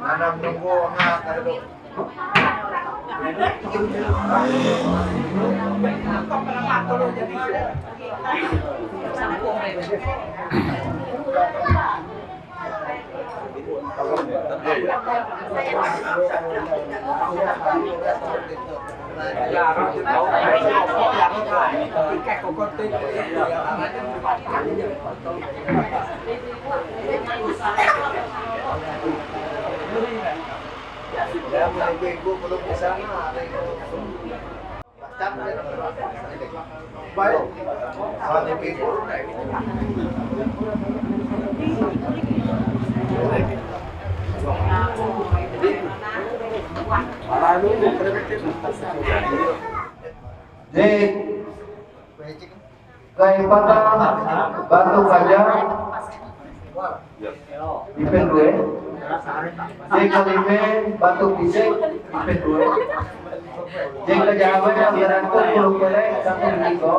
Anam nunggu hak kalau ya ibu belum di sana baik soal ibu Kayak pada batu kaca di pendue, jika lime batu pisek di pendue, jika jawaban yang berangkat puluh kelek satu kilo,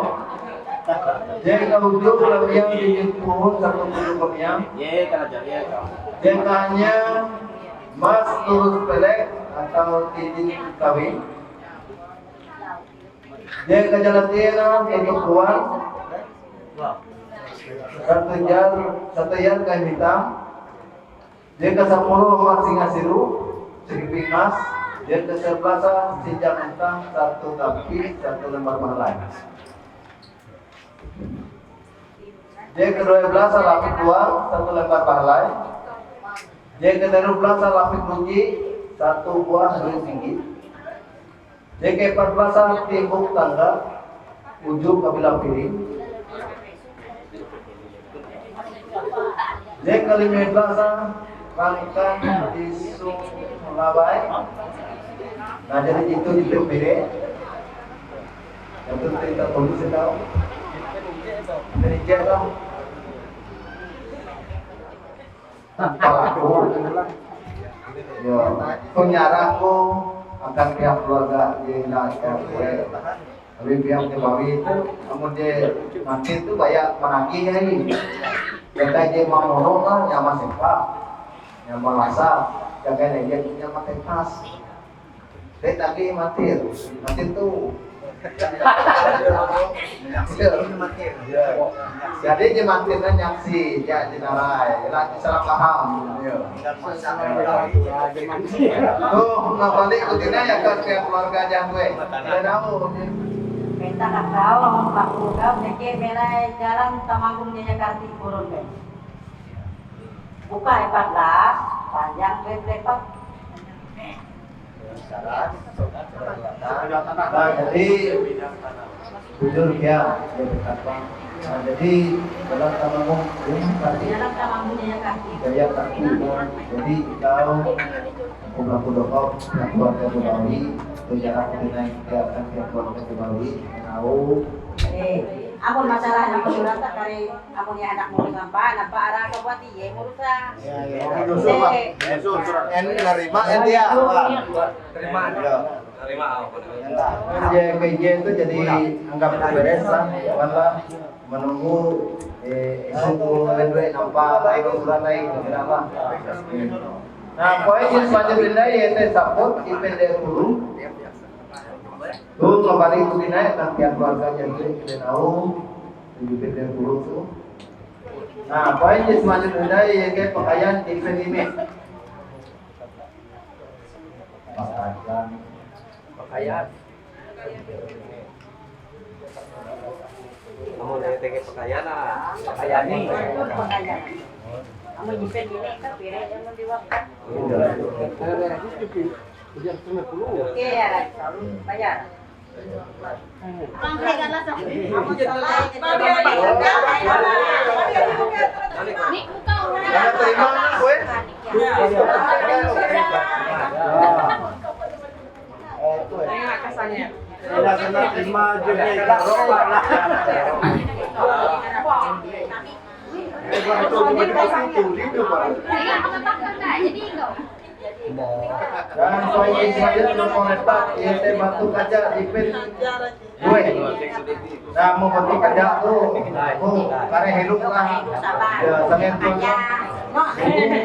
jika ujung lebihan di pohon satu puluh kemiam, jika hanya mas turut pelek atau titik kawin, jika jalan tiara untuk keluar. Satu yard kain hitam, jika 10 emas singa siru, segitiga emas, jika 11 sinjang hitam, 1 tapi 1 lembar mahalai. Jika 12 lapis tua, 1 lembar mahalai. Jika 13 lapis rugi, 1 buah duit tinggi. Jika 14 timbuk tangga, ujung kabilah piring. Jika 15 pangkat isu melabai, nah jadi itu di PPD yang itu kita tunggu sedang dari jalan pelaku ya penyarahku akan pihak keluarga di RW tapi pihak Dewawi itu namun dia nanti itu banyak menagih ini jaga dia mau nolong lah nyaman sempat nyaman rasa jaga dia nyaman tepas tapi mati tuh jadi dia mantirnya nyaksi ya dinarai lagi salah paham tuh nggak ikutinnya ya ke keluarga jangwe tidak tahu Kita tak tahu, Pak Buka, mereka melai jalan Temanggung Jaya Karti turun deh. Buka 14, panjang berapa? Nah, jadi jujur ya, nah, jadi dalam Temanggung Karti Dalam Temanggung Jaya Karti. Jaya Karti, jadi kau pulang-pulang yang keluarga Budawi itu jarang naik ke keluarga Budawi tahu Amun masalah yang surat dari amun ya anak ngurus apa arah ke buat dia ngurusan. Ini nerima dia terima KJ itu jadi anggap beres lah karena menunggu isu kedua nampak ayo surat naik kenapa. Nah, poin yang semacam ini yaitu support IPD dulu. Tuh kembali itu dinaik nanti keluarga jadi kita tahu IPD dulu tuh. Nah, poin yang semacam ini yaitu pakaian IPD. pakaian kamu dari TG pakaian pakaian nih Kamu jipen ini kan pire yang diwakil. Oke ya, bayar. Jangan terima gue. Tidak kena terima juga rokok lah. Dan poin selanjutnya komentar INT batu kaca dipin gue. Nah mau batu kaca tuh, karena hidup lah. Ya sangat tuh.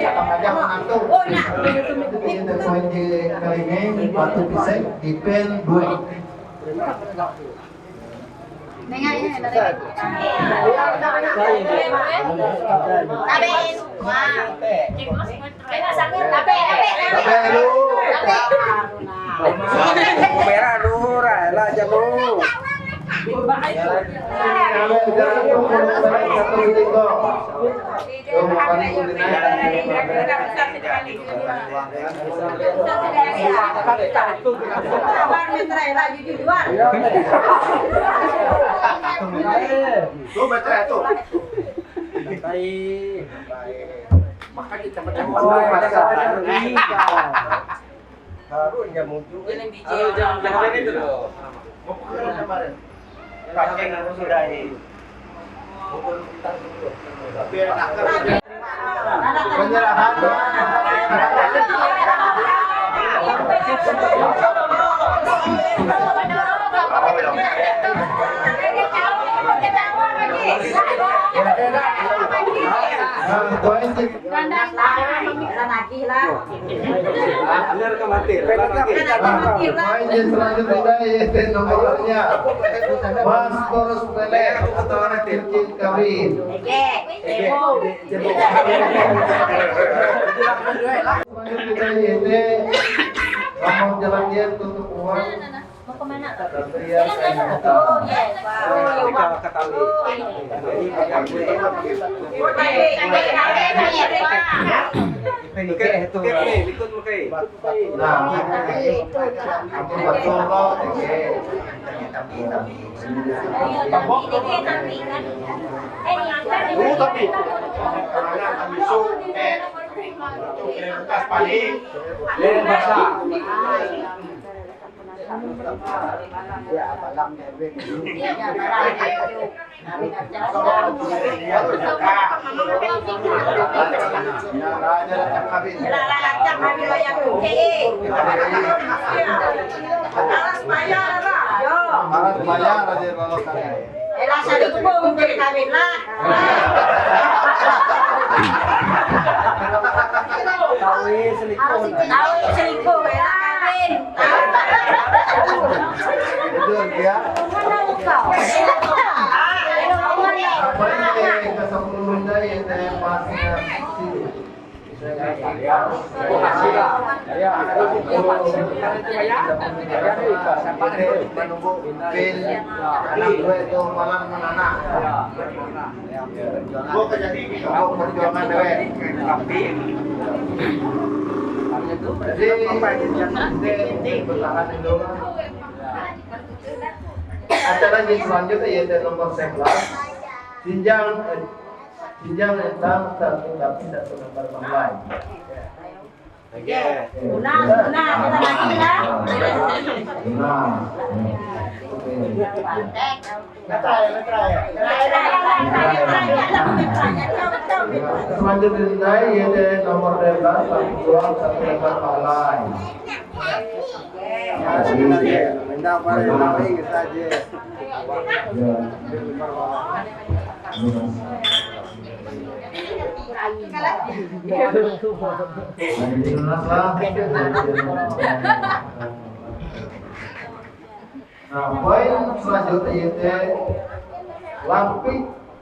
Cakap kaca menang tuh. Ini poin kali ini batu pisek dipin gue. Merah lu, lah jamu. Tuh baca tuh. Makanya kita Harunya muncul. jangan itu loh. Mau pukul kemarin. Pakai nggak sudah ini. Biar akar. Penyerahan. Benar ke mati. Poin selanjutnya yaitu nomornya Mas Torus Pele atau anak kecil kawin. Selanjutnya yaitu nomor jalan dia tutup uang. Mau kemana? Satria Sainata. Nah, aku betul loh. Malah bayar aja kalau kalian. Itu dia. Apa ini ke-10 yang saya pasnya acara yang selanjutnya yaitu nomor 11 Jinjang tentang satu tapi satu lembar online. Selanjutnya yaitu nomor 12 satu jual satu lembar online. Nah, poin selanjutnya yaitu Lampik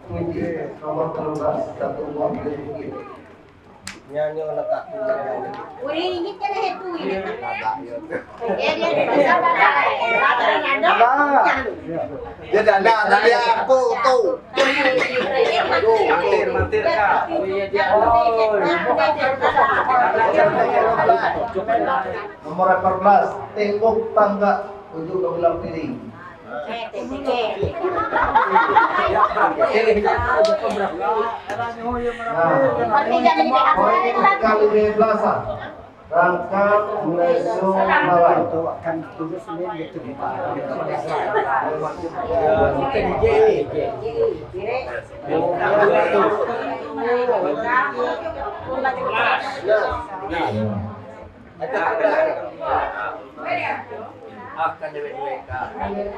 Puji nomor 13 satu uang bukit. Nyanyi letak jadi ada dari aku tuh Mantir kak. nomor 14 tembok tangga ujung kabilang piring. Nah, poin kali berbelasa. Rangkap lesu lawan.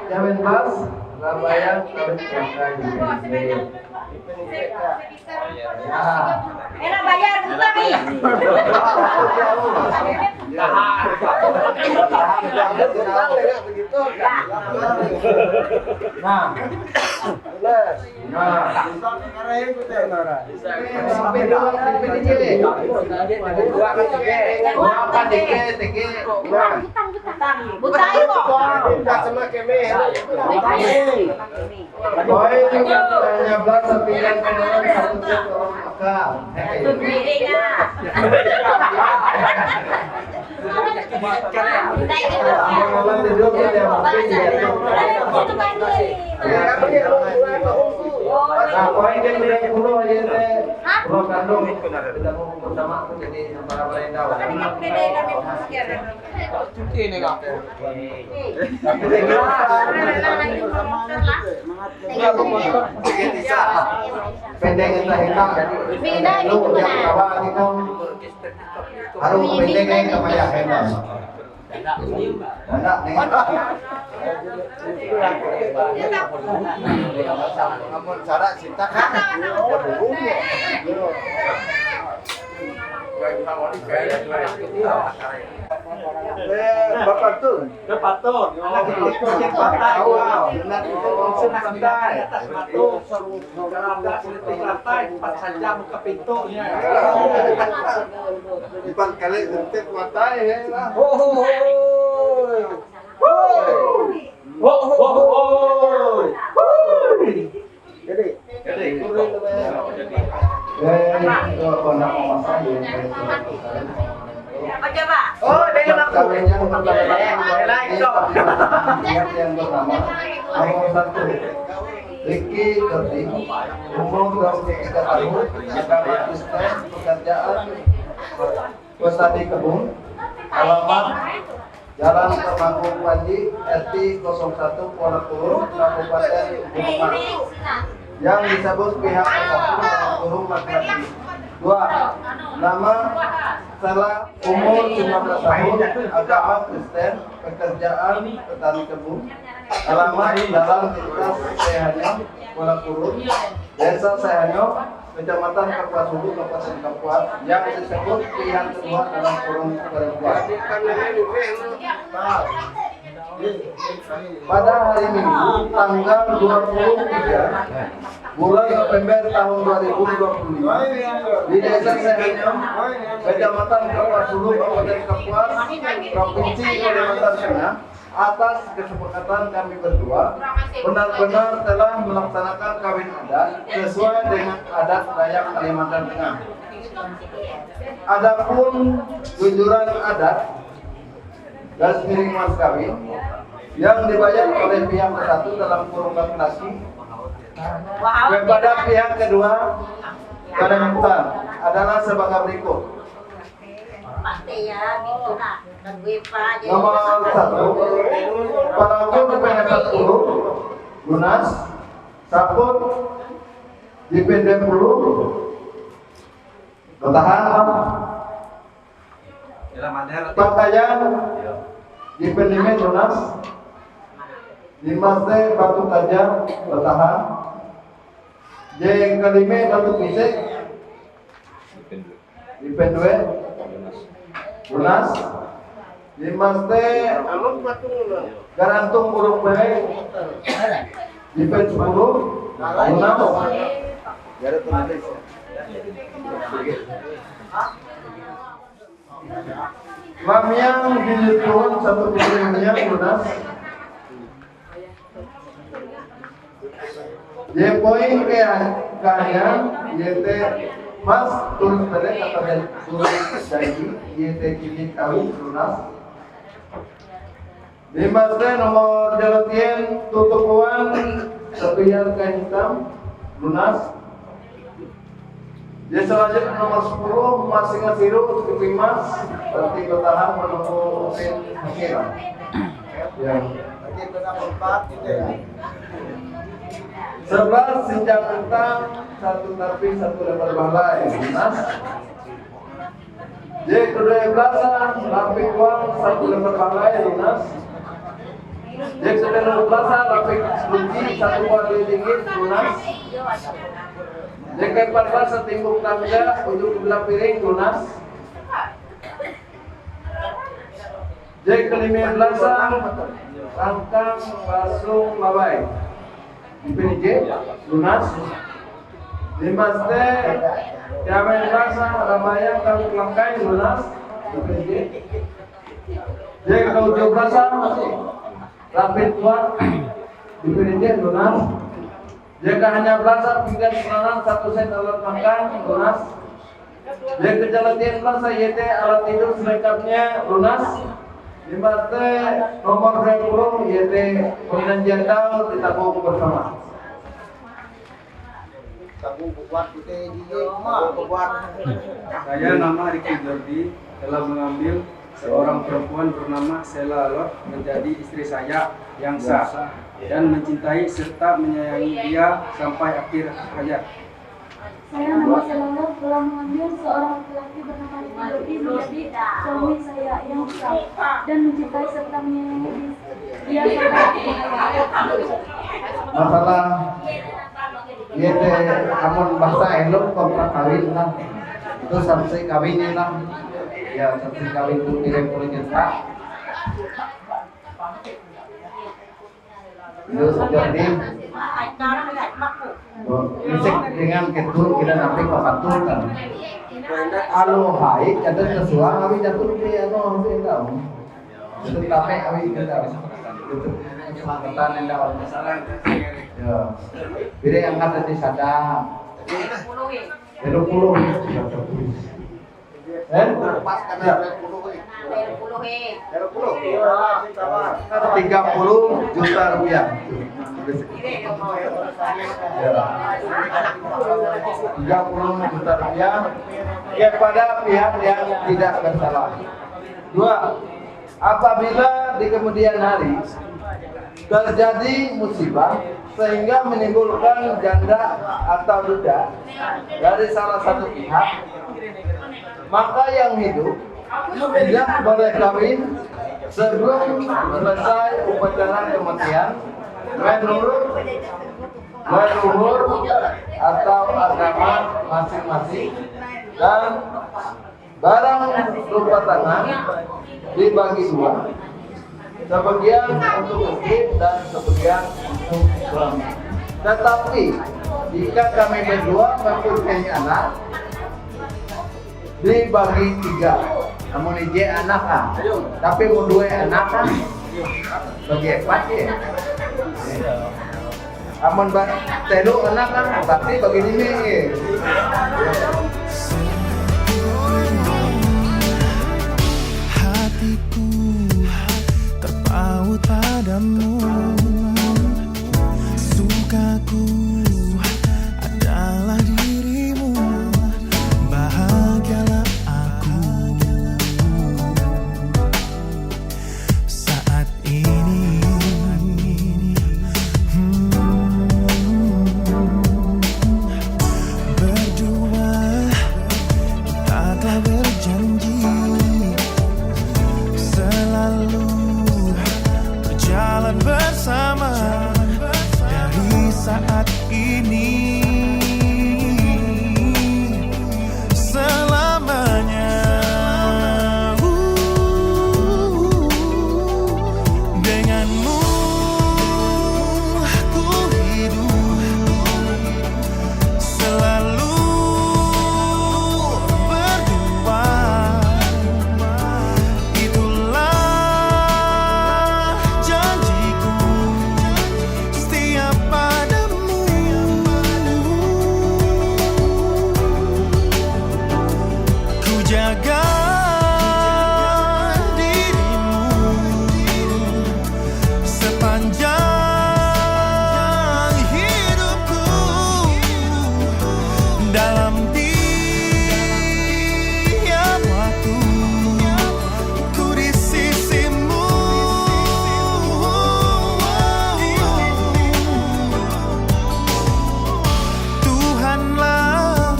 Jamin bas, Labayang, kawin bangkai. Enak bayar utang nih. Butai kok. Nah, poin yang dari pulau Pulau Kandung tidak mau bersama aku jadi para perendah. Cuti ini kak. Pendek kita hitam. Lu yang kawan itu harus pendek ke maya hendak. Hendak nih. Namun syarat cinta kan. Bapak tuh. Dapat tuh. Anak itu cek pantai. Wow. Anak itu langsung pantai. Atas batu. Ada selitik lantai. 4 saja buka pintunya. Ipan kali untuk pantai ya. Oke, Pak. Oh, dari aku. Yang pertama, nomor 1, Ricky Kerti, umur 23 tahun, agama Kristen, pekerjaan petani kebun, alamat Jalan Temanggung Panji, RT 01 Kuala Turun, Kabupaten Bungkar. Yang disebut pihak satu turun laki-laki. 2. Nama Salah, umur 19 tahun, agama Kristen, pekerjaan petani kebun, alamat Jalan Lintas Sehanyo, Kuala Turun, Desa Sehanyo, Kecamatan Kapuas Hulu, Kabupaten Kapuas, yang disebut pihak kedua dalam kurung perempuan. Pada hari Minggu, tanggal 23 bulan November tahun 2025, di Desa Sehanyo, Kecamatan Kapuas Hulu, Kabupaten Kapuas, Provinsi Kalimantan Tengah, atas kesepakatan kami berdua benar-benar telah melaksanakan kawin adat sesuai dengan adat Dayak Kalimantan Tengah. Adapun jujuran adat dan miring mas kawin yang dibayar oleh pihak satu dalam kurung laki-laki kepada pihak kedua Kalimantan adalah sebagai berikut. Nomor 1, Parangkul dipendekan 10, lunas, saput dipendek 10, bertahan, pakaian dipendek lunas, limas batu tajam bertahan, kalime batu pisek dipendek lunas, limas garantung burung baik dipen 10 lunas. Mamiang diturun 1 piring minyak lunas. Ye poin ke kalian yete mas turun balik atau dari turun dari yete kini kami lunas. 5 nomor jalatien tutup uang sepiar kain hitam lunas. Jadi selanjutnya nomor 10 masing asiru kepimas berarti bertahan menunggu mesin hasil. Yang 11 sinjang kentang 1 tapi 1 lembar balai lunas. J kedua belasa lapik uang 1 lembar balai lunas. J kedua belasa lapik kunci 1 buah ringgit lunas. J ke-14 setimbuk tangga ujung sebelah piring lunas. J ke-15 rangkang basung babai dipilih J lunas. 5 Jamin rasa ramayang kalau kelangkai lunas dipilih J. J ke-17 rapid kuat dipilih J lunas. Jika hanya belasa pinggan selanan 1 set alat makan lunas. Jika kejalatian belasa YT alat tidur selengkapnya lunas. 5 T nomor 20 YT penginan jandal ditabung bersama. Saya nama Riki Jordi telah mengambil seorang perempuan bernama Sela Lot menjadi istri saya yang sah dan mencintai serta menyayangi dia sampai akhir hayat. Saya nama Selalu telah mengambil seorang laki-laki bernama Riki menjadi suami saya yang sah dan mencintai serta menyayangi dia sampai akhir hayat. Masalah YT amun bahasa elok kontrak kawin lah. Itu sampai kawinnya lah. Ya sampai kawin itu kirim juta. Terus jadi musik dengan ketur kita nanti papatur kan. Alo hai kata kesuang kami jatuh di ano tidak. Itu tapi kami tidak. Itu kesempatan yang dapat masalah. Ya. Bila yang ada di sada. 20. Pas kan 30 juta rupiah. 30 juta rupiah kepada pihak yang tidak bersalah. 2. Apabila di kemudian hari terjadi musibah sehingga menimbulkan janda atau duda dari salah satu pihak, maka yang hidup tidak boleh kawin sebelum selesai upacara kematian menurut leluhur atau agama masing-masing, dan barang rupa tangan dibagi 2, sebagian untuk istri dan sebagian untuk suami. Tetapi jika kami berdua mempunyai anak, dibagi 3. Namun ini anak kan, tapi mau 2 anak kan, bagi 4 ya. Amun telu anak kan, tapi bagi ini. Hatiku terpaut padamu, sukaku adalah dirimu, bahagialah aku saat ini. Berdua kita telah berjanji selalu berjalan bersama. sepanjang hidupku dalam tiap waktu ku di sisimu. Tuhanlah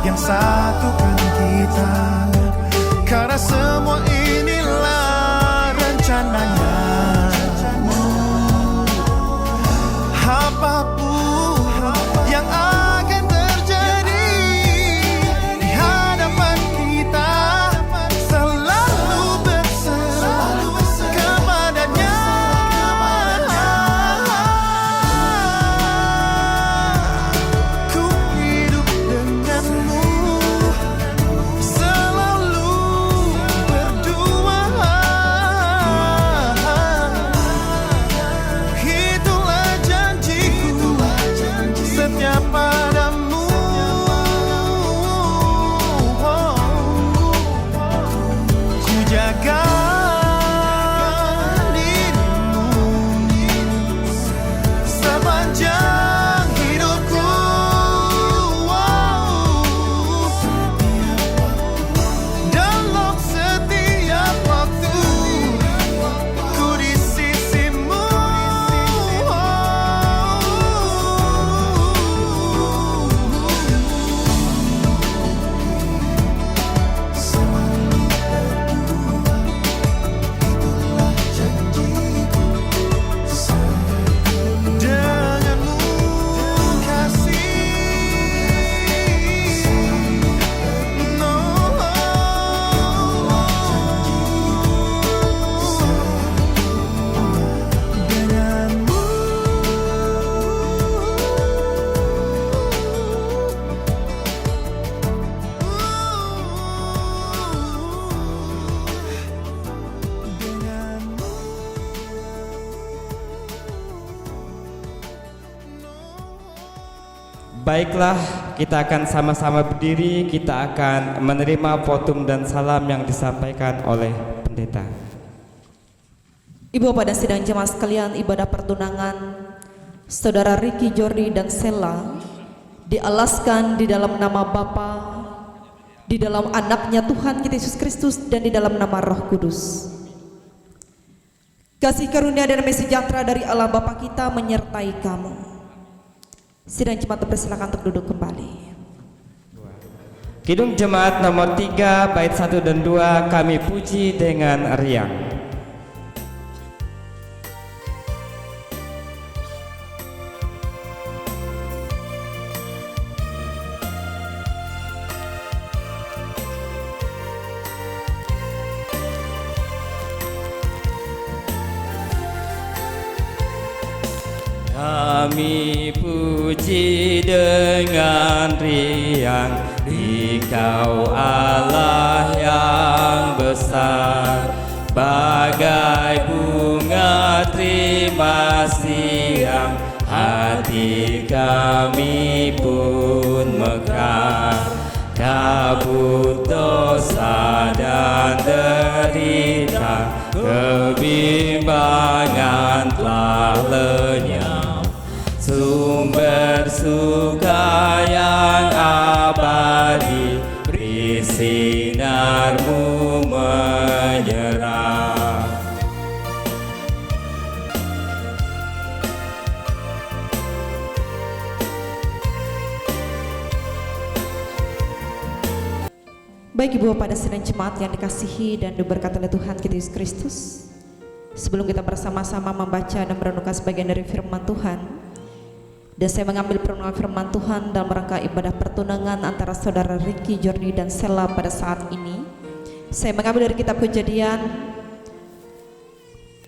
yang satukan kita, karena semua inilah rencananya. Apapun yang akan terjadi di hadapan kita, selalu berserah kepadanya. Ku hidup denganmu, selalu berdua. Itulah janjiku setia padamu. Ku jaga dirimu sepanjang hidupku. Dalam setiap waktu ku di sisimu. Denganmu kasih, no. Denganmu. Baiklah, kita akan sama-sama berdiri. Kita akan menerima votum dan salam yang disampaikan oleh pendeta. Ibu pada sidang jemaat sekalian, ibadah pertunangan Saudara Ricky, Jordi dan Sela dialaskan di dalam nama Bapa, di dalam anaknya Tuhan kita Yesus Kristus, dan di dalam nama Roh Kudus. Kasih karunia dan damai sejahtera dari Allah Bapa kita menyertai kamu. Sidang jemaat dipersilakan untuk duduk kembali. Kidung Jemaat nomor 3 bait 1 dan 2 kami puji dengan riang. Kami puji dengan riang Engkau Allah yang besar, bagai bunga terima siang hati kami pun mekar. Kabut dosa dan derita, kebimbangan telah lenyap. Sumber suka yang abadi, beri sinarmu menyerah. Baik Ibu pada sidang jemaat yang dikasihi dan diberkati oleh Tuhan kita Yesus Kristus, sebelum kita bersama-sama membaca dan merenungkan sebagian dari firman Tuhan, dan saya mengambil perenungan firman Tuhan dalam rangka ibadah pertunangan antara saudara Ricky, Jordi dan Sela pada saat ini. Saya mengambil dari kitab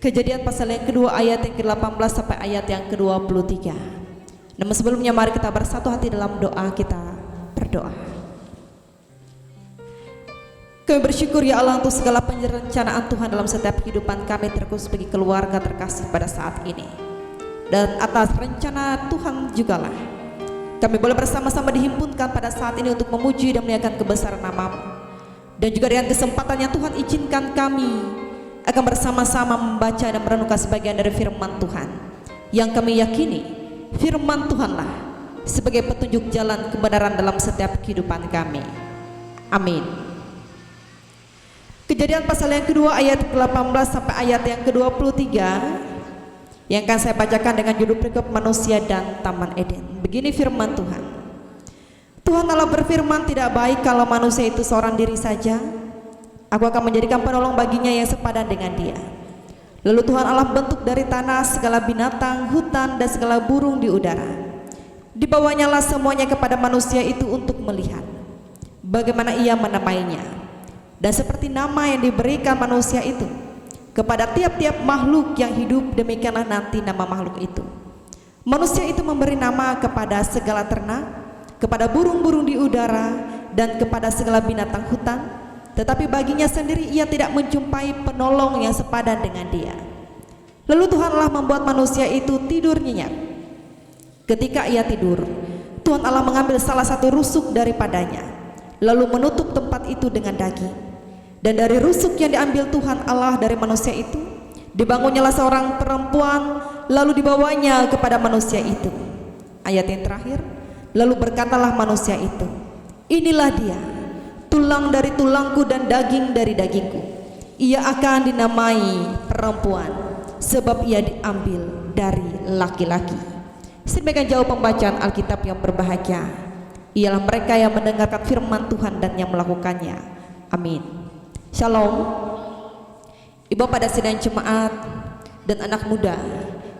Kejadian pasal yang kedua ayat yang ke-18 sampai ayat yang ke-23. Namun sebelumnya mari kita bersatu hati dalam doa, kita berdoa. Kami bersyukur ya Allah untuk segala perencanaan Tuhan dalam setiap kehidupan kami, terkhusus bagi keluarga terkasih pada saat ini. Dan atas rencana Tuhan jugalah kami boleh bersama-sama dihimpunkan pada saat ini untuk memuji dan memuliakan kebesaran nama-Mu. Dan juga dengan kesempatan yang Tuhan izinkan kami akan bersama-sama membaca dan merenungkan sebagian dari firman Tuhan yang kami yakini firman Tuhanlah sebagai petunjuk jalan kebenaran dalam setiap kehidupan kami. Amin. Kejadian pasal yang kedua ayat ke-18 sampai ayat yang ke-23 yang akan saya bacakan dengan judul perikop manusia dan Taman Eden. Begini firman Tuhan. Tuhan Allah berfirman, tidak baik kalau manusia itu seorang diri saja. Aku akan menjadikan penolong baginya yang sepadan dengan dia. Lalu Tuhan Allah bentuk dari tanah segala binatang, hutan dan segala burung di udara. Dibawanyalah semuanya kepada manusia itu untuk melihat bagaimana ia menamainya. Dan seperti nama yang diberikan manusia itu kepada tiap-tiap makhluk yang hidup, demikianlah nanti nama makhluk itu. Manusia itu memberi nama kepada segala ternak, kepada burung-burung di udara, dan kepada segala binatang hutan. Tetapi baginya sendiri ia tidak menjumpai penolong yang sepadan dengan dia. Lalu Tuhan Allah membuat manusia itu tidur nyenyak. Ketika ia tidur, Tuhan Allah mengambil salah satu rusuk daripadanya, lalu menutup tempat itu dengan daging. Dan dari rusuk yang diambil Tuhan Allah dari manusia itu, dibangunnyalah seorang perempuan, lalu dibawanya kepada manusia itu. Ayat yang terakhir, lalu berkatalah manusia itu, inilah dia, tulang dari tulangku dan daging dari dagingku. Ia akan dinamai perempuan, sebab ia diambil dari laki-laki. Sedemikian jauh pembacaan Alkitab yang berbahagia ialah mereka yang mendengarkan firman Tuhan dan yang melakukannya. Amin. Shalom. Ibu pada sidang jemaat dan anak muda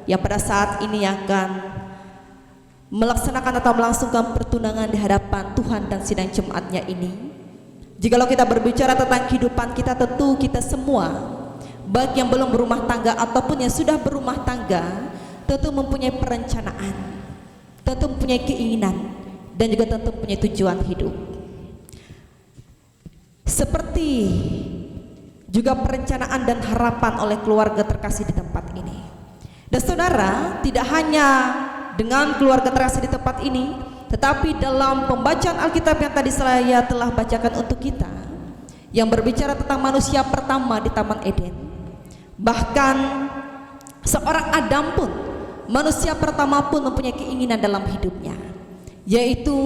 yang pada saat ini akan melaksanakan atau melangsungkan pertunangan di hadapan Tuhan dan sidang jemaatnya ini. Jikalau kita berbicara tentang kehidupan kita, tentu kita semua, baik yang belum berumah tangga ataupun yang sudah berumah tangga, tentu mempunyai perencanaan, tentu mempunyai keinginan, dan juga tentu mempunyai tujuan hidup. Seperti juga perencanaan dan harapan oleh keluarga terkasih di tempat ini. Dan saudara, tidak hanya dengan keluarga terkasih di tempat ini, tetapi dalam pembacaan Alkitab yang tadi saya telah bacakan untuk kita, yang berbicara tentang manusia pertama di Taman Eden, bahkan seorang Adam pun, manusia pertama pun mempunyai keinginan dalam hidupnya, yaitu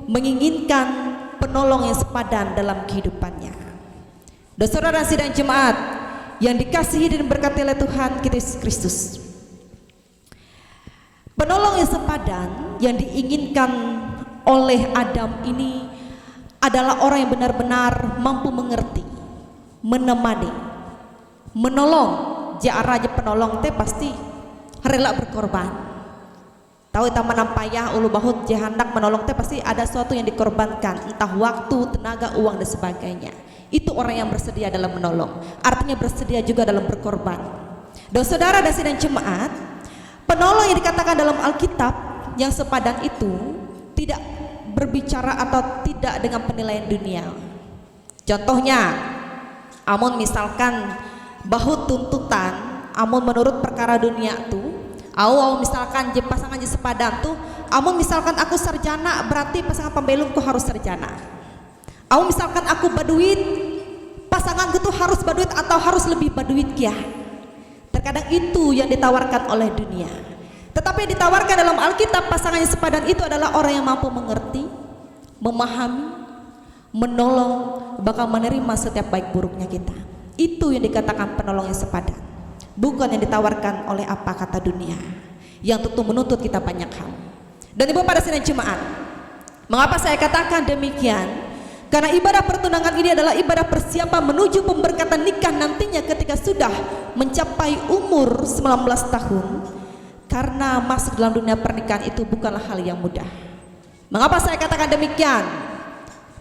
menginginkan penolong yang sepadan dalam kehidupannya. Dan saudara sidang jemaat yang dikasihi dan berkati oleh Tuhan kita Yesus Kristus, penolong yang sepadan yang diinginkan oleh Adam ini adalah orang yang benar-benar mampu mengerti, menemani, menolong. Jara aja penolong teh pasti rela berkorban. Tahu taman payah ulu bahut jahandak menolong teh pasti ada sesuatu yang dikorbankan, entah waktu, tenaga, uang dan sebagainya. Itu orang yang bersedia dalam menolong, artinya bersedia juga dalam berkorban. Dan saudara dan sidang jemaat, penolong yang dikatakan dalam Alkitab yang sepadan itu tidak berbicara atau tidak dengan penilaian dunia. Contohnya, amun misalkan bahut tuntutan, amun menurut perkara dunia tuh, misalkan je pasangan je sepadan tuh, amun misalkan aku sarjana berarti pasangan pembelumku harus sarjana. Misalkan aku baduit, pasanganku tuh harus baduit atau harus lebih baduit ya. Terkadang itu yang ditawarkan oleh dunia. Tetapi yang ditawarkan dalam Alkitab pasangan yang sepadan itu adalah orang yang mampu mengerti, memahami, menolong, bakal menerima setiap baik buruknya kita. Itu yang dikatakan penolong yang sepadan, bukan yang ditawarkan oleh apa kata dunia yang tentu menuntut kita banyak hal. Dan ibu pada sidang jemaat, mengapa saya katakan demikian? Karena ibadah pertunangan ini adalah ibadah persiapan menuju pemberkatan nikah nantinya ketika sudah mencapai umur 19 tahun. Karena masuk dalam dunia pernikahan itu bukanlah hal yang mudah. Mengapa saya katakan demikian?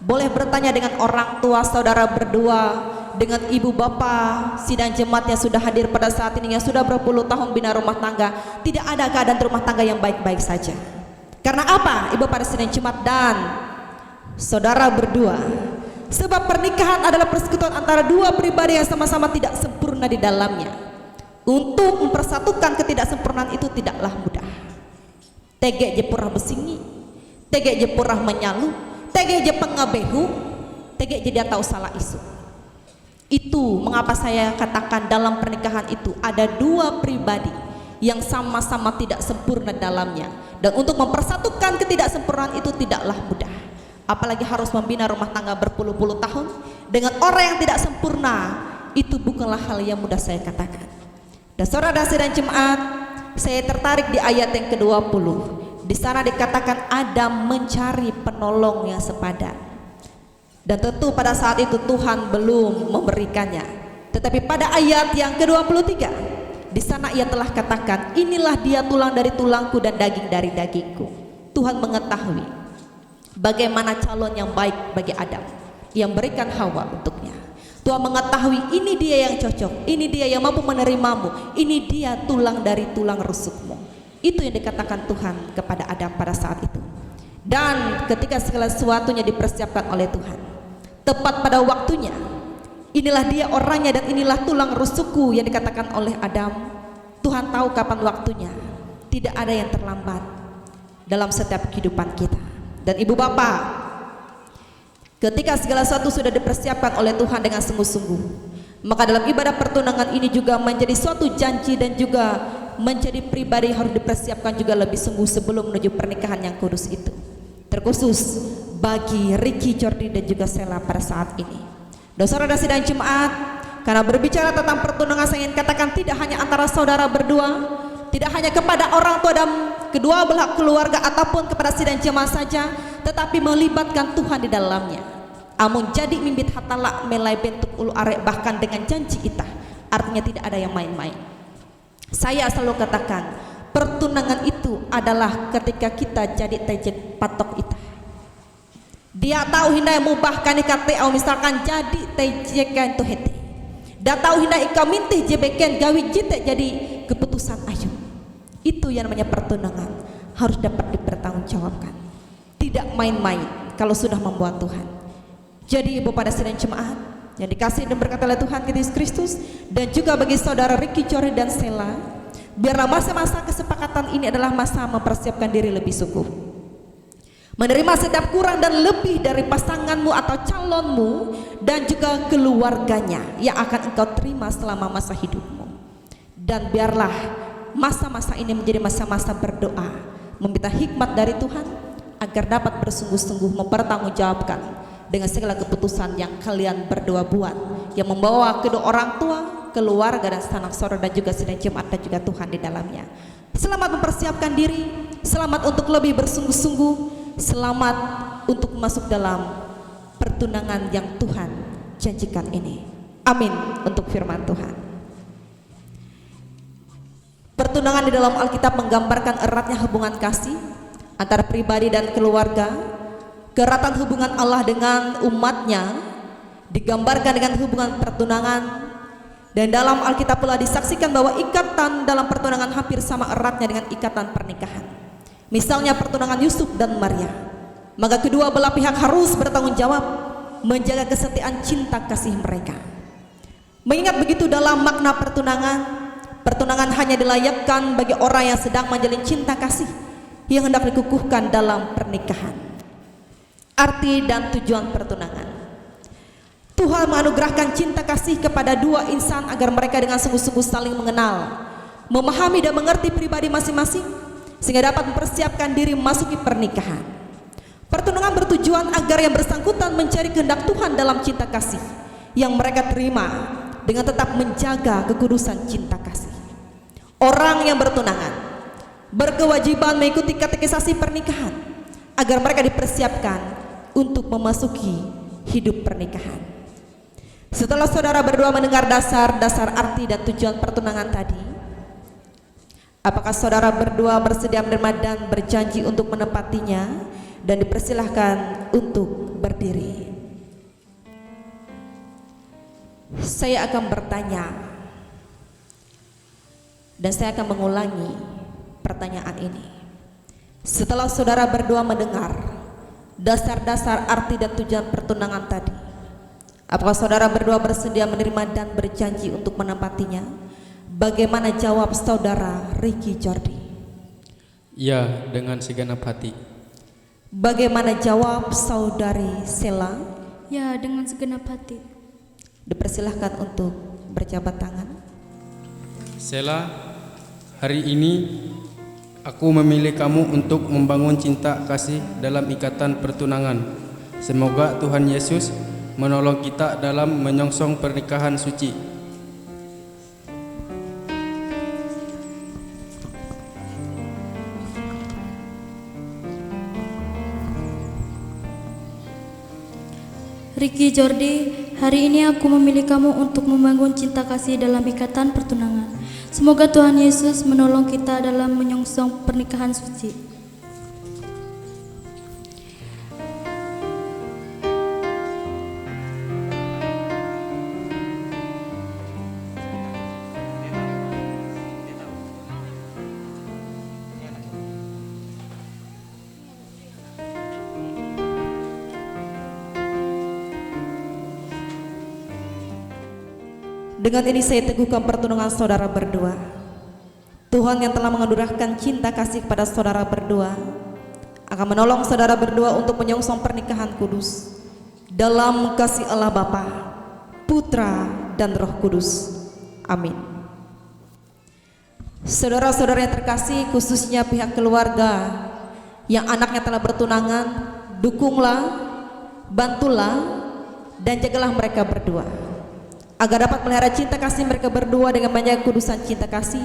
Boleh bertanya dengan orang tua saudara berdua, dengan ibu bapak sidang jemaat yang sudah hadir pada saat ini, yang sudah berpuluh tahun bina rumah tangga. Tidak ada keadaan rumah tangga yang baik-baik saja. Karena apa? Ibu pada sidang jemaat dan saudara berdua, sebab pernikahan adalah persekutuan antara dua pribadi yang sama-sama tidak sempurna di dalamnya. Untuk mempersatukan ketidaksempurnaan itu tidaklah mudah. Tege je purah besingi, tege je purah menyalu, tege je pengabehu, tege je dia tahu salah isu. Itu mengapa saya katakan dalam pernikahan itu ada dua pribadi yang sama-sama tidak sempurna dalamnya. Dan untuk mempersatukan ketidaksempurnaan itu tidaklah mudah. Apalagi harus membina rumah tangga berpuluh-puluh tahun dengan orang yang tidak sempurna. Itu bukanlah hal yang mudah saya katakan. Dan saudara dan jemaat, saya tertarik di ayat yang ke-20. Di sana dikatakan Adam mencari penolong yang sepadan. Dan tentu pada saat itu Tuhan belum memberikannya. Tetapi pada ayat yang ke-23, di sana ia telah katakan, inilah dia tulang dari tulangku dan daging dari dagingku. Tuhan mengetahui bagaimana calon yang baik bagi Adam, yang berikan Hawa untuknya. Tuhan mengetahui ini dia yang cocok, ini dia yang mampu menerimamu, ini dia tulang dari tulang rusukmu. Itu yang dikatakan Tuhan kepada Adam pada saat itu. Dan ketika segala sesuatunya dipersiapkan oleh Tuhan, tepat pada waktunya, inilah dia orangnya dan inilah tulang rusukku yang dikatakan oleh Adam. Tuhan tahu kapan waktunya. Tidak ada yang terlambat dalam setiap kehidupan kita. Dan ibu bapak, ketika segala sesuatu sudah dipersiapkan oleh Tuhan dengan sungguh-sungguh, maka dalam ibadah pertunangan ini juga menjadi suatu janji dan juga menjadi pribadi harus dipersiapkan juga lebih sungguh sebelum menuju pernikahan yang kudus itu. Terkhusus bagi Ricky, Jordi dan juga Sela pada saat ini. Saudara dan sidang jemaat, karena berbicara tentang pertunangan saya ingin katakan tidak hanya antara saudara berdua, tidak hanya kepada orang tua dan kedua belah keluarga ataupun kepada sidang jemaat saja, tetapi melibatkan Tuhan di dalamnya. Amun jadi mimbit hatala melai bentuk ulu arek bahkan dengan janji itah, artinya tidak ada yang main-main. Saya selalu katakan pertunangan itu adalah ketika kita jadi tejek patok itah. Dia tahu hindai mubahkan ikate au misalkan jadi tejekan tu hete. Dia tahu hindai ikau mintih jebeken gawi jite jadi keputusan ayu. Itu yang namanya pertunangan, harus dapat dipertanggungjawabkan. Tidak main-main kalau sudah membuat Tuhan. Jadi ibu pada sidang jemaat yang dikasih dan berkati oleh Tuhan Yesus Kristus, dan juga bagi saudara Ricky, Jordi dan Sela, biarlah masa-masa kesepakatan ini adalah masa mempersiapkan diri lebih sungguh. Menerima setiap kurang dan lebih dari pasanganmu atau calonmu dan juga keluarganya yang akan engkau terima selama masa hidupmu. Dan biarlah masa-masa ini menjadi masa-masa berdoa, meminta hikmat dari Tuhan agar dapat bersungguh-sungguh mempertanggungjawabkan dengan segala keputusan yang kalian berdua buat, yang membawa kedua orang tua, keluarga dan sanak saudara dan juga sidang jemaat dan juga Tuhan di dalamnya. Selamat mempersiapkan diri, selamat untuk lebih bersungguh-sungguh, selamat untuk masuk dalam pertunangan yang Tuhan janjikan ini. Amin untuk firman Tuhan. Pertunangan di dalam Alkitab menggambarkan eratnya hubungan kasih antara pribadi dan keluarga. Keratan hubungan Allah dengan umatnya digambarkan dengan hubungan pertunangan. Dan dalam Alkitab pula disaksikan bahwa ikatan dalam pertunangan hampir sama eratnya dengan ikatan pernikahan. Misalnya pertunangan Yusuf dan Maria, maka kedua belah pihak harus bertanggung jawab menjaga kesetiaan cinta kasih mereka. Mengingat begitu dalam makna pertunangan, pertunangan hanya dilayakkan bagi orang yang sedang menjalin cinta kasih yang hendak dikukuhkan dalam pernikahan. Arti dan tujuan pertunangan, Tuhan menganugerahkan cinta kasih kepada dua insan agar mereka dengan sungguh-sungguh saling mengenal, memahami dan mengerti pribadi masing-masing, sehingga dapat mempersiapkan diri memasuki pernikahan. Pertunangan bertujuan agar yang bersangkutan mencari kehendak Tuhan dalam cinta kasih yang mereka terima dengan tetap menjaga kekudusan cinta kasih. Orang yang bertunangan berkewajiban mengikuti katekisasi pernikahan agar mereka dipersiapkan untuk memasuki hidup pernikahan. Setelah saudara berdua mendengar dasar-dasar arti dan tujuan pertunangan tadi, apakah saudara berdua bersedia menerima dan berjanji untuk menepatinya? Dan dipersilahkan untuk berdiri. Saya akan bertanya dan saya akan mengulangi pertanyaan ini. Setelah saudara berdua mendengar dasar-dasar arti dan tujuan pertunangan tadi, apakah saudara berdua bersedia menerima dan berjanji untuk menepatinya? Bagaimana jawab saudara Ricky, Jordi? Ya, dengan segenap hati. Bagaimana jawab saudari Sela? Ya, dengan segenap hati. Dipersilahkan untuk berjabat tangan. Sela, hari ini aku memilih kamu untuk membangun cinta kasih dalam ikatan pertunangan. Semoga Tuhan Yesus menolong kita dalam menyongsong pernikahan suci. Ricky Jordi, hari ini aku memilih kamu untuk membangun cinta kasih dalam ikatan pertunangan. Semoga Tuhan Yesus menolong kita dalam menyongsong pernikahan suci. Dengan ini saya teguhkan pertunangan saudara berdua. Tuhan yang telah menganugerahkan cinta kasih kepada saudara berdua akan menolong saudara berdua untuk menyongsong pernikahan kudus dalam kasih Allah Bapa, Putra, dan Roh Kudus. Amin. Saudara-saudara yang terkasih, khususnya pihak keluarga yang anaknya telah bertunangan, dukunglah, bantulah, dan jagalah mereka berdua agar dapat melihara cinta kasih mereka berdua dengan menjaga kudusan cinta kasih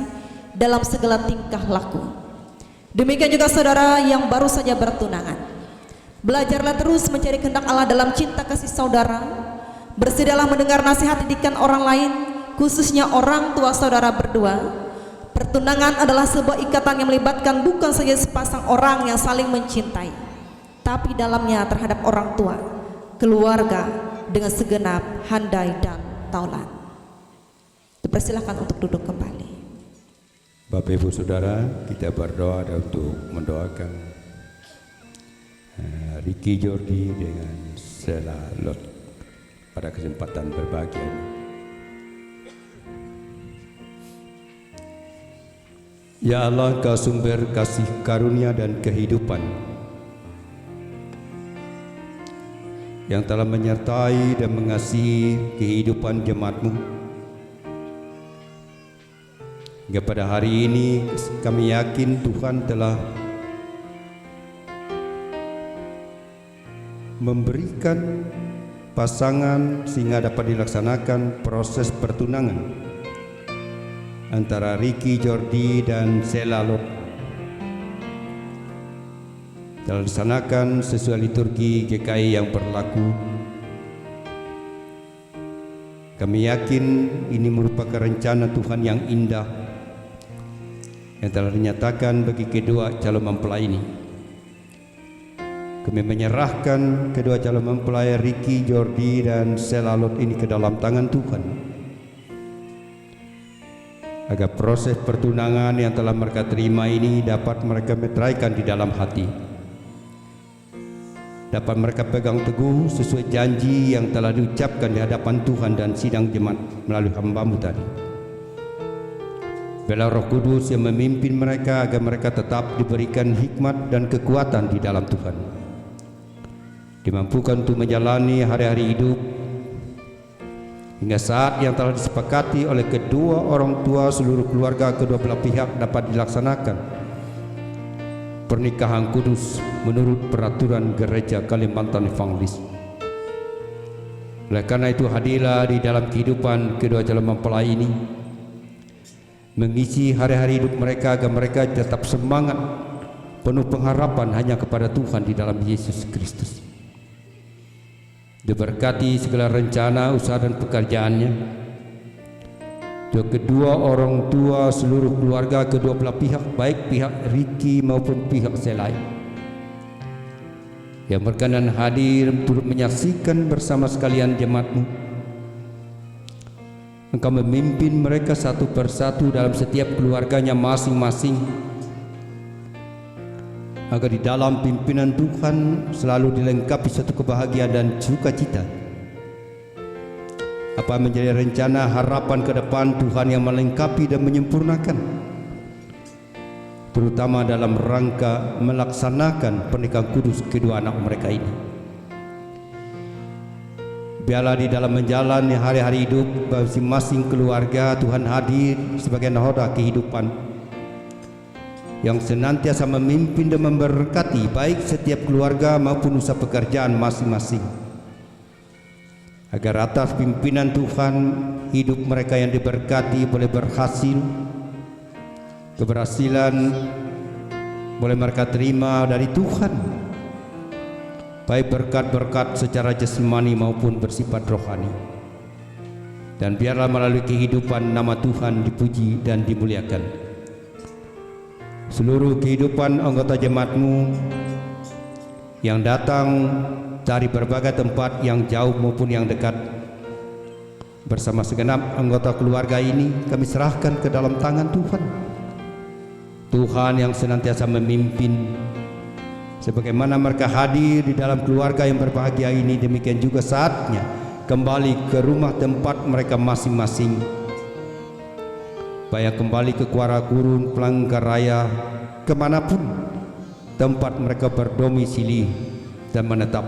dalam segala tingkah laku. Demikian juga saudara yang baru saja bertunangan, belajarlah terus mencari kehendak Allah dalam cinta kasih saudara. Bersedialah mendengar nasihat didikan orang lain, khususnya orang tua saudara berdua. Pertunangan adalah sebuah ikatan yang melibatkan bukan saja sepasang orang yang saling mencintai, tapi dalamnya terhadap orang tua, keluarga dengan segenap handai dan taulan. Dipersilahkan untuk duduk kembali. Bapak Ibu Saudara, kita berdoa dan untuk mendoakan Ricky Jordi dengan Sela Lot pada kesempatan berbahagia ini. Ya Allah, Engkau sumber kasih karunia dan kehidupan yang telah menyertai dan mengasihi kehidupan jemaat-Mu. Hingga pada hari ini kami yakin Tuhan telah memberikan pasangan sehingga dapat dilaksanakan proses pertunangan antara Ricky Jordi dan Sela Lot. Dilaksanakan sesuai liturgi GKI yang berlaku. Kami yakin ini merupakan rencana Tuhan yang indah yang telah dinyatakan bagi kedua calon mempelai ini. Kami menyerahkan kedua calon mempelai Ricky Jordi dan Sela Lot ini ke dalam tangan Tuhan, agar proses pertunangan yang telah mereka terima ini dapat mereka meteraikan di dalam hati, dapat mereka pegang teguh sesuai janji yang telah diucapkan di hadapan Tuhan dan sidang jemaat melalui hamba-Mu tadi. Biarlah Roh Kudus yang memimpin mereka agar mereka tetap diberikan hikmat dan kekuatan di dalam Tuhan, dimampukan untuk menjalani hari-hari hidup hingga saat yang telah disepakati oleh kedua orang tua seluruh keluarga kedua belah pihak dapat dilaksanakan pernikahan kudus menurut peraturan Gereja Kalimantan Evangelis. Oleh karena itu, hadirlah di dalam kehidupan kedua calon mempelai ini, mengisi hari-hari hidup mereka agar mereka tetap semangat, penuh pengharapan hanya kepada Tuhan di dalam Yesus Kristus. Diberkati segala rencana, usaha dan pekerjaannya. Kedua orang tua seluruh keluarga kedua belah pihak, baik pihak Ricky maupun pihak Sela, yang berkenan hadir turut menyaksikan bersama sekalian jemaat-Mu. Engkau memimpin mereka satu persatu dalam setiap keluarganya masing-masing, agar di dalam pimpinan Tuhan selalu dilengkapi satu kebahagiaan dan sukacita. Apa menjadi rencana harapan ke depan Tuhan yang melengkapi dan menyempurnakan, terutama dalam rangka melaksanakan pernikahan kudus kedua anak mereka ini. Biarlah di dalam menjalani hari-hari hidup masing-masing keluarga Tuhan hadir sebagai nahoda kehidupan yang senantiasa memimpin dan memberkati baik setiap keluarga maupun usaha pekerjaan masing-masing. Agar atas pimpinan Tuhan hidup mereka yang diberkati boleh berhasil, keberhasilan boleh mereka terima dari Tuhan, baik berkat-berkat secara jasmani maupun bersifat rohani. Dan biarlah melalui kehidupan nama Tuhan dipuji dan dimuliakan. Seluruh kehidupan anggota jemaatmu yang datang dari berbagai tempat yang jauh maupun yang dekat, bersama segenap anggota keluarga ini kami serahkan ke dalam tangan Tuhan. Tuhan yang senantiasa memimpin. Sebagaimana mereka hadir di dalam keluarga yang berbahagia ini, demikian juga saatnya kembali ke rumah tempat mereka masing-masing. Baik kembali ke Kuara Gurun, Palangkaraya, kemanapun tempat mereka berdomisili dan menetap.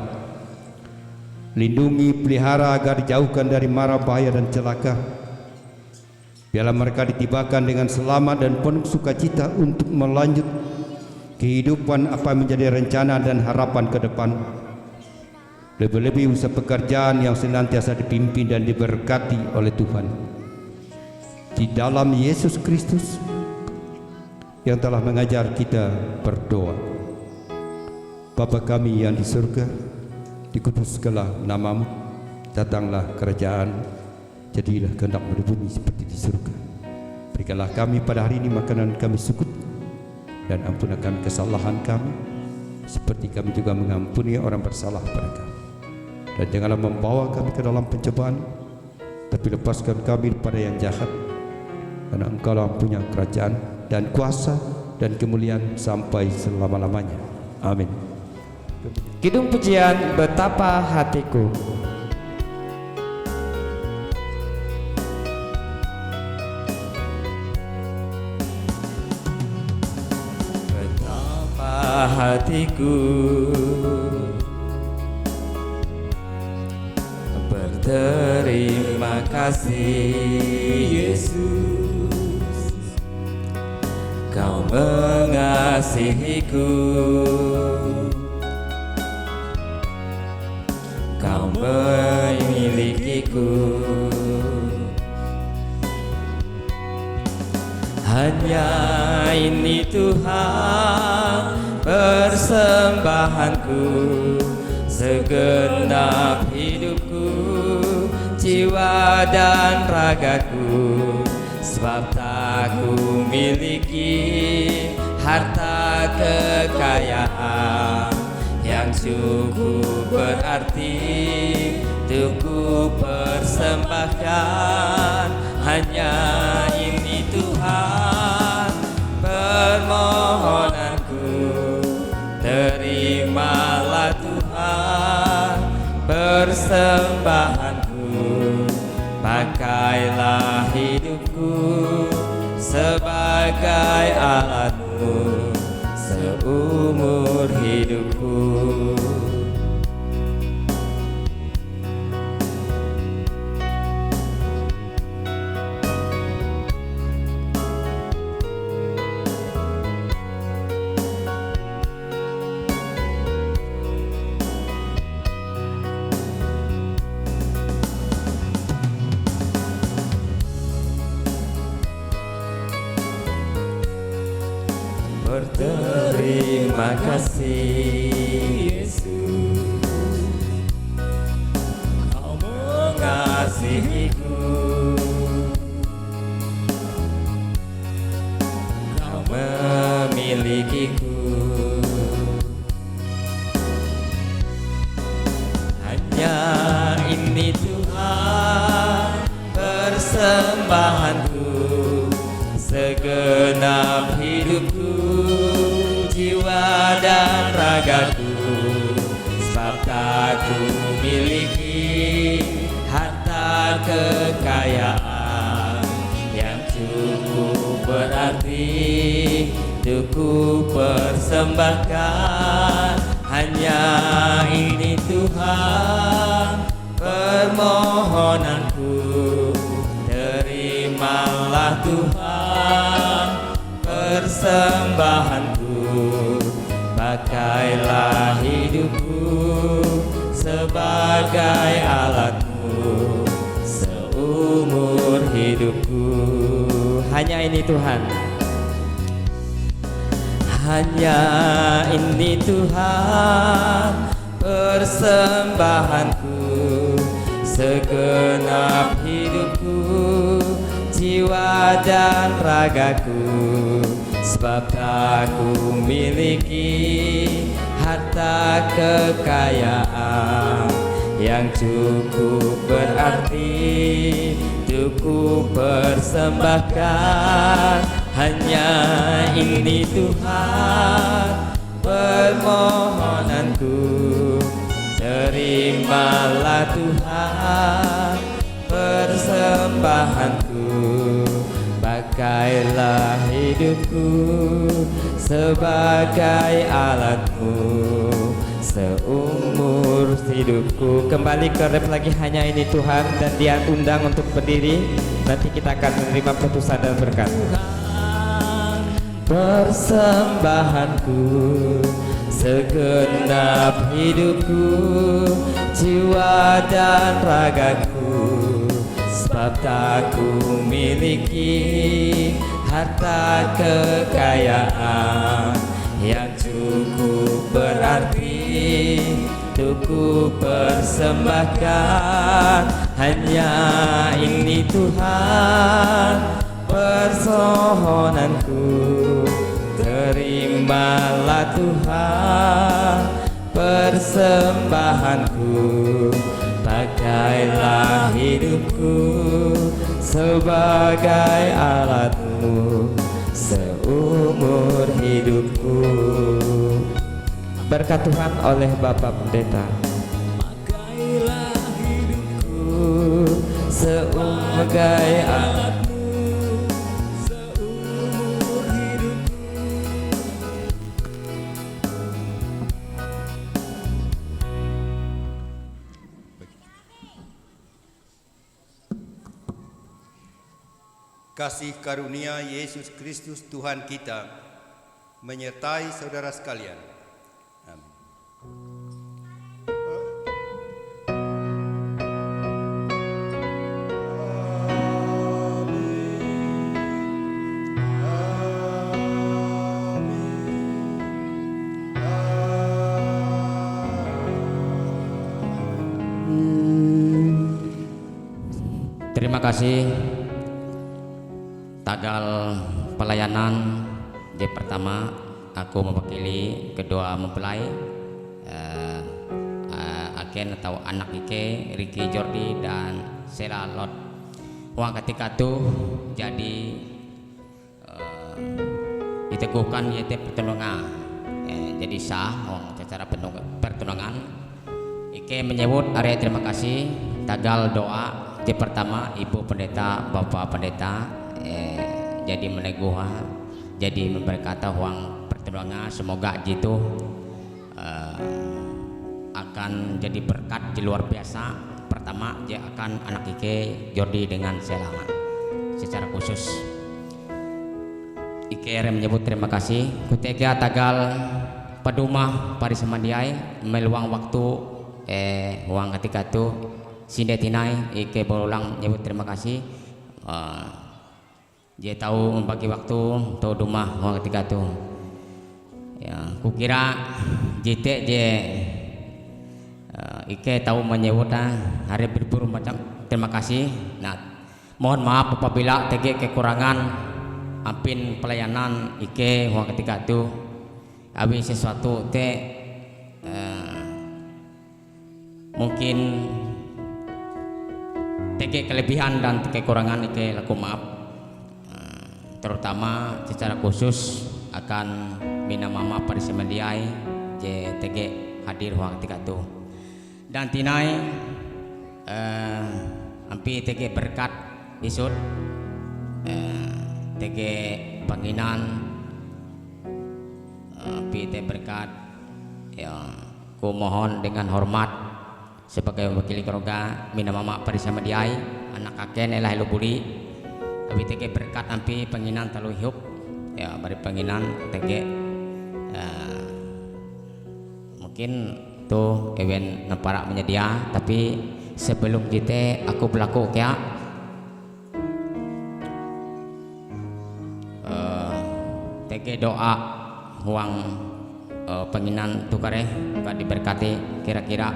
Lindungi, pelihara agar dijauhkan dari mara bahaya dan celaka. Biarlah mereka ditibakan dengan selamat dan penuh sukacita untuk melanjut kehidupan apa menjadi rencana dan harapan ke depan. Lebih-lebih usaha pekerjaan yang senantiasa dipimpin dan diberkati oleh Tuhan. Di dalam Yesus Kristus yang telah mengajar kita berdoa. Bapa kami yang di surga, dikuduskanlah namamu, datanglah kerajaan, jadilah kehendakmu di bumi seperti di surga. Berikanlah kami pada hari ini makanan kami sukut, dan ampunkan kesalahan kami seperti kami juga mengampuni orang bersalah pada kami. Dan janganlah membawa kami ke dalam pencobaan, tapi lepaskan kami daripada yang jahat, karena Engkau lah punya kerajaan dan kuasa dan kemuliaan sampai selama-lamanya. Amin. Kidung pujian Betapa Hatiku. Betapa hatiku berterima kasih Yesus, Kau mengasihiku, Kau memilikiku. Hanya ini Tuhan persembahanku, segenap hidupku, jiwa dan ragaku. Sebab tak ku miliki harta kekayaan yang cukup berarti untuk ku persembahkan. Hanya ini Tuhan permohonanku, terimalah Tuhan persembahanku. Pakailah hidupku sebagai alatmu seumur hidupku. Berterima kasih Yesus, Kau mengasihiku, Kau memilikiku. Hanya ini Tuhan persembahanku, segenap hidupku, jiwa dan ragaku. Sebab tak ku miliki harta kekayaan yang cukup berarti untuk ku persembahkan. Hanya ini Tuhan permohonanku. Terimalah Tuhan persembahanku, pakailah hidupku sebagai alatmu seumur hidupku. Hanya ini Tuhan, hanya ini Tuhan persembahanku, segenap hidupku, jiwa dan ragaku. Sebab tak ku miliki harta kekayaan yang cukup berarti untuk ku persembahkan. Hanya ini Tuhan permohonanku. Terimalah Tuhan persembahanku, pakailah hidupku sebagai alatmu seumur hidupku. Kembali ke ref lagi, hanya ini Tuhan, dan dia undang untuk berdiri. Nanti kita akan menerima putusan dan berkat. Persembahanku, segenap hidupku, jiwa dan ragaku. Sebab tak ku miliki harta kekayaan yang cukup berarti untuk ku persembahkan. Hanya ini Tuhan permohonanku. Terimalah Tuhan persembahanku, pakailah hidupku sebagai alatmu seumur hidupku. Berkat Tuhan oleh Bapak Pendeta. Pakailah hidupku sebagai alatmu. Kasih karunia Yesus Kristus Tuhan kita menyertai saudara sekalian. Amin. Terima kasih. Tagal pelayanan di pertama, aku mewakili kedua mempelai Aken atau anak Ike, Ricky Jordi dan Sela Lot. Wang ketika itu jadi diteguhkan yaitu pertunangan, jadi sah secara pertunangan. Ike menyebut area terima kasih. Tagal doa di pertama Ibu Pendeta, Bapak Pendeta jadi meneguh, jadi berkata uang pertunangan semoga gitu akan jadi berkat di luar biasa. Pertama dia akan anak Ike Jordi dengan Sela secara khusus. Ike menyebut terima kasih. Kutiga tagal padumah parisamandiai meluang waktu uang ketika itu sindetinai Ike berulang menyebut terima kasih. Dia tahu membagi waktu tahu rumah uang ketika itu. Ya, kukira JT je Ike tahu menyebut hari berburu macam terima kasih. Nah, mohon maaf apabila TG kekurangan ampin pelayanan Ike uang ketika itu. Habis sesuatu mungkin TG kelebihan dan kekurangan Ike laku maaf. Terutama secara khusus akan Mina Mama Parisemandiai JTG hadir waktu ketika itu. Dan tinai ampi TG berkat isut TG Panginan ampi TG berkat ya ku mohon dengan hormat sebagai wakil keluarga mina mama parisama diai anak kakek nelah lubuli abi tege berkat ampi penginan talu hiup ya bari penginan tege mungkin tuh event nepara menyedia tapi sebelum kita aku berlaku kayak tege doa huang penginan tukare gak diberkati kira-kira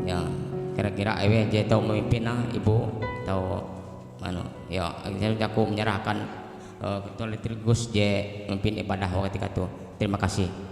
ya kira-kira ewe je tau memimpin ibu tau mana ya aku menyerahkan ketua liturgus je memimpin ibadah waktu itu. Terima kasih.